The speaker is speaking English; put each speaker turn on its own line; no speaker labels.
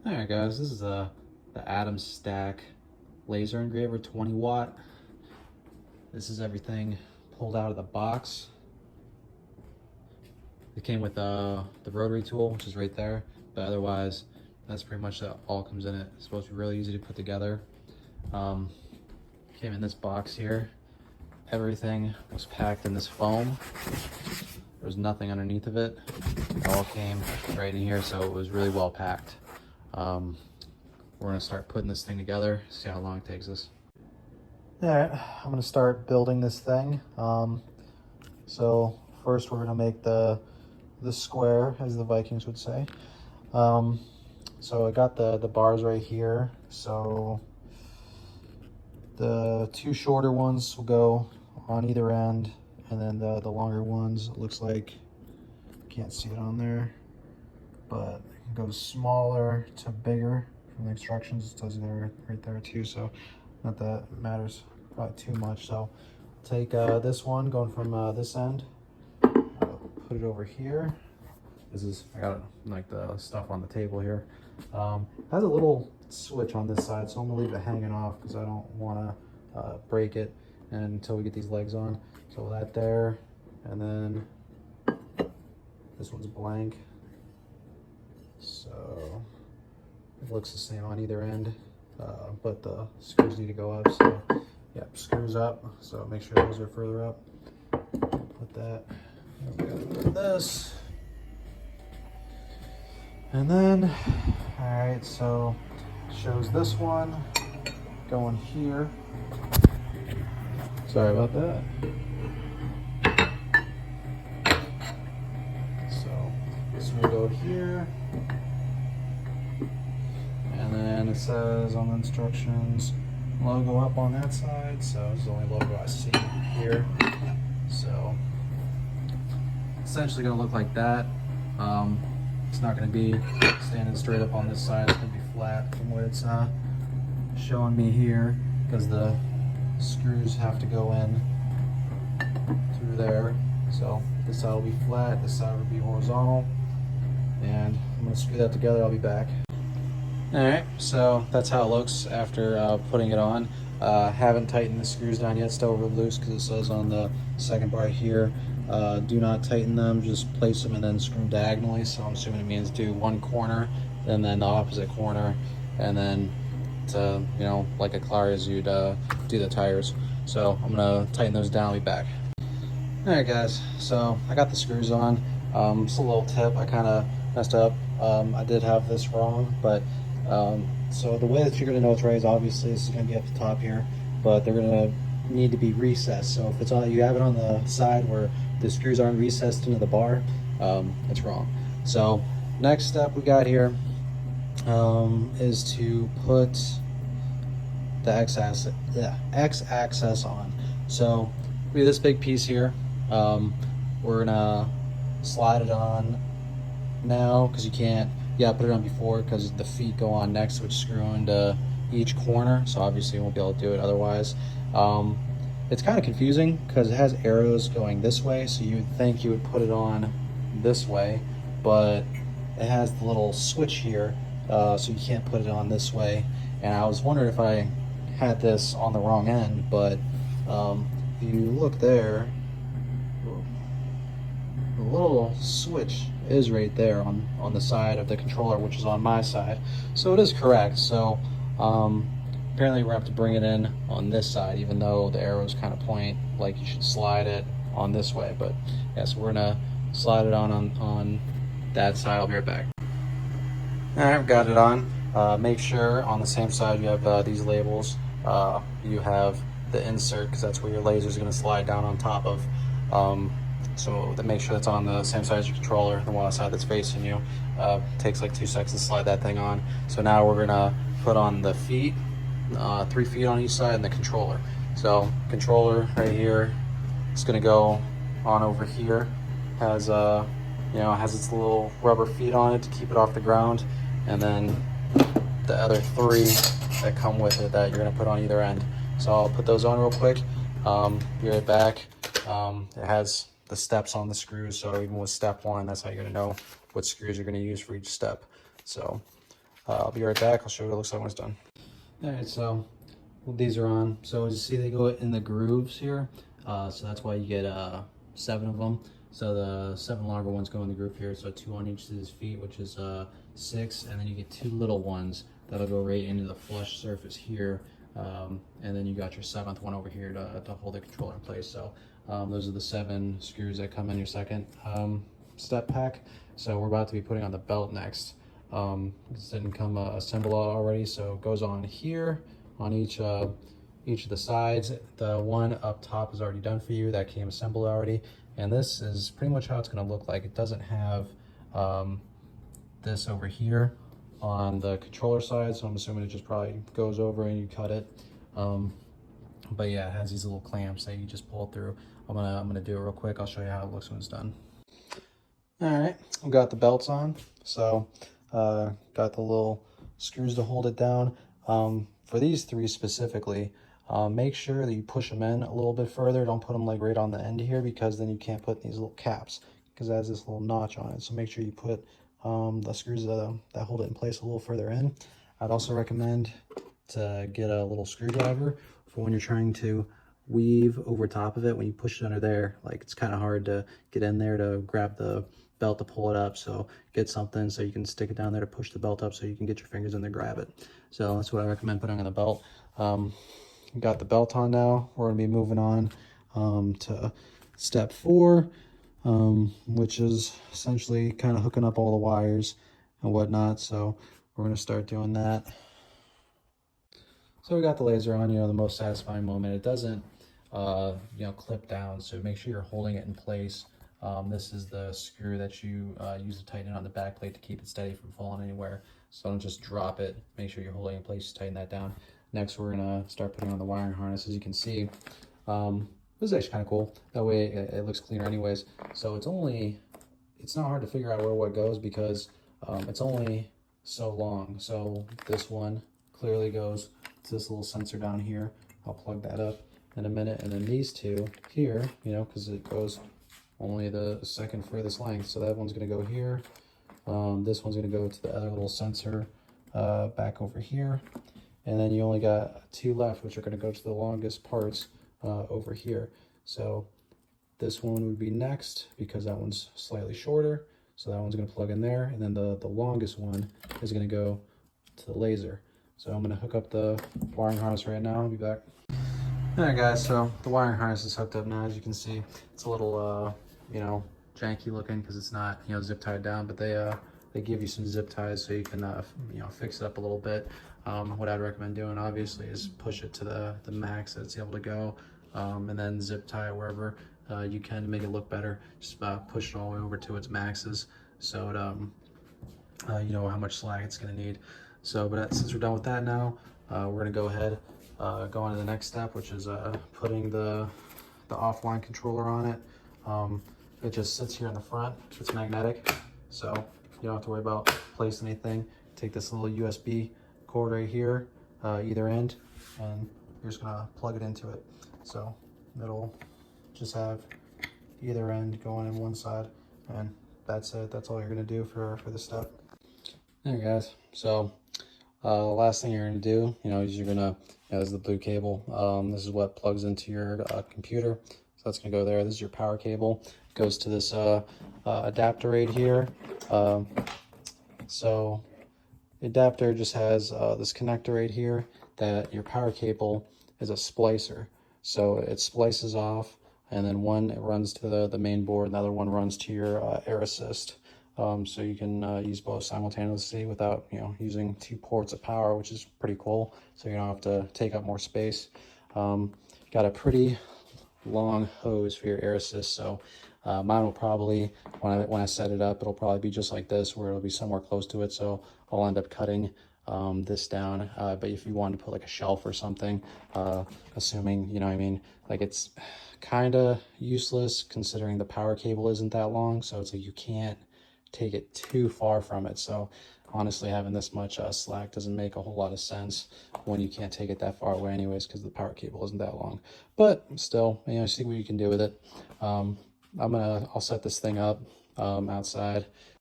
Alright guys, this is the AtomStack laser engraver 20 watt. This is everything pulled out of the box. It came with the rotary tool, which is right there, but otherwise that's pretty much all comes in it. It's supposed to be really easy to put together. Came in this box here. Everything was packed in this foam. There was nothing underneath of it. It all came right in here, so it was really well packed. We're gonna start putting this thing together, see how long it takes us. All right, I'm gonna start building this thing. So first we're gonna make the square, as the Vikings would say. So I got the bars right here. So the two shorter ones will go on either end, and then the longer ones, it looks like, can't see it on there, but it goes smaller to bigger from the instructions. It does there right there too, so not that it matters probably too much. So take this one going from this end, put it over here. This is, I got like the stuff on the table here. Has a little switch on this side, so I'm gonna leave it hanging off because I don't want to break it until we get these legs on. So that there, and then this one's blank, so it looks the same on either end, but the screws need to go up. So yeah, screws up, so make sure those are further up. Put that, we gotta put this, and then all right, so shows this one going here. Sorry about that. So this will go here, and then it says on the instructions logo up on that side, so it's the only logo I see here. So essentially gonna look like that. It's not gonna be standing straight up on this side, it's gonna be flat from what it's showing me here, because the screws have to go in through there. So this side will be flat, this side will be horizontal, and I'm gonna screw that together. I'll be back. All right, so that's how it looks after putting it on. Haven't tightened the screws down yet, still real loose because it says on the second bar here, do not tighten them, just place them and then screw them diagonally. So I'm assuming it means do one corner and then the opposite corner, and then to, you know, like a car as you'd do the tires. So I'm gonna tighten those down. I'll be back. All right guys, so I got the screws on. Just a little tip, I kind of messed up. I did have this wrong, but so the way that you're gonna know it's right is obviously this is gonna be up the top here, but they're gonna need to be recessed. So if it's on, you have it on the side where the screws aren't recessed into the bar, it's wrong. So next step we got here is to put the X-axis on. So we have this big piece here. We're gonna slide it on now, because you can't, put it on before because the feet go on next, which screw into each corner, so obviously you won't be able to do it otherwise. It's kind of confusing because it has arrows going this way, so you would think you would put it on this way, but it has the little switch here, so you can't put it on this way. And I was wondering if I had this on the wrong end, but if you look there, the little switch is right there on the side of the controller, which is on my side, so it is correct. So apparently we're gonna have to bring it in on this side, even though the arrows kind of point like you should slide it on this way. But yeah, so we're gonna slide it on that side. I'll be right back. All right, I've got it on. Make sure on the same side you have these labels. You have the insert, because that's where your laser is going to slide down on top of. So to make sure that's on the same side as your controller, the one side that's facing you. Takes like 2 seconds to slide that thing on. So now we're going to put on the feet, 3 feet on each side, and the controller. So controller right here, it's going to go on over here. Has has its little rubber feet on it to keep it off the ground, and then the other 3 that come with it that you're going to put on either end. So I'll put those on real quick. Be right back. It has the steps on the screws, so even with step 1, that's how you're going to know what screws you're going to use for each step. So I'll be right back. I'll show you what it looks like when it's done. All right, so these are on. So as you see, they go in the grooves here. So that's why you get 7 of them. So the 7 larger ones go in the groove here. So 2 on each of his feet, which is 6, and then you get 2 little ones that'll go right into the flush surface here. And then you got your 7th one over here to hold the controller in place. So those are the 7 screws that come in your second step pack. So we're about to be putting on the belt next. This didn't come assembled already, so it goes on here on each of the sides. The one up top is already done for you, that came assembled already, and this is pretty much how it's going to look like. It doesn't have this over here on the controller side, so I'm assuming it just probably goes over and you cut it. But yeah, it has these little clamps that you just pull through. I'm gonna do it real quick. I'll show you how it looks when it's done. All right, I've got the belts on, so got the little screws to hold it down. For these 3 specifically, make sure that you push them in a little bit further. Don't put them like right on the end here, because then you can't put these little caps, because it has this little notch on it. So make sure you put the screws that hold it in place a little further in. I'd also recommend to get a little screwdriver for when you're trying to weave over top of it. When you push it under there, like, it's kind of hard to get in there to grab the belt to pull it up. So get something so you can stick it down there to push the belt up, so you can get your fingers in there, grab it. So that's what I recommend putting on the belt. Got the belt on now. We're gonna be moving on to step 4, which is essentially kind of hooking up all the wires and whatnot. So we're gonna start doing that. So we got the laser on, the most satisfying moment. It doesn't clip down, so make sure you're holding it in place. This is the screw that you use to tighten it on the back plate to keep it steady from falling anywhere. So don't just drop it. Make sure you're holding it in place to tighten that down. Next, we're gonna start putting on the wiring harness. As you can see, this is actually kind of cool. That way it looks cleaner anyways. So it's not hard to figure out where what goes, because it's only so long. So this one clearly goes to this little sensor down here. I'll plug that up in a minute. And then these 2 here, because it goes only the second furthest length. So that one's gonna go here. This one's gonna go to the other little sensor back over here. And then you only got 2 left, which are gonna go to the longest parts over here. So this one would be next, because that one's slightly shorter. So that one's gonna plug in there. And then the longest one is gonna go to the laser. So I'm gonna hook up the wiring harness right now. I'll be back. All right, guys, so the wiring harness is hooked up now. As you can see, it's a little, janky looking, because it's not, zip tied down, but they give you some zip ties so you can, fix it up a little bit. What I'd recommend doing, obviously, is push it to the max that it's able to go, and then zip tie it wherever you can to make it look better. Just push it all the way over to its maxes, so it, you know how much slack it's going to need. So, but since we're done with that now, we're going to go ahead, go on to the next step, which is putting the offline controller on it. It just sits here in the front. It's magnetic, so you don't have to worry about placing anything. Take this little USB cord right here, either end, and you're just gonna plug it into it. So it'll just have either end going in one side, and that's it. That's all you're gonna do for this step. There, guys. So the last thing you're gonna do, is you're gonna, this is the blue cable. This is what plugs into your computer. So that's gonna go there. This is your power cable. It goes to this adapter right here. So the adapter just has this connector right here, that your power cable is a splicer. So it splices off, and then one it runs to the main board, another one runs to your air assist. So you can use both simultaneously without using 2 ports of power, which is pretty cool. So you don't have to take up more space. Got a pretty long hose for your air assist. So mine will probably, when I set it up, it'll probably be just like this, where it'll be somewhere close to it. So I'll end up cutting this down. But if you wanted to put like a shelf or something, assuming, like, it's kind of useless considering the power cable isn't that long. So it's like you can't take it too far from it. So honestly, having this much slack doesn't make a whole lot of sense when you can't take it that far away anyways, because the power cable isn't that long. But still, see what you can do with it. I'll set this thing up outside.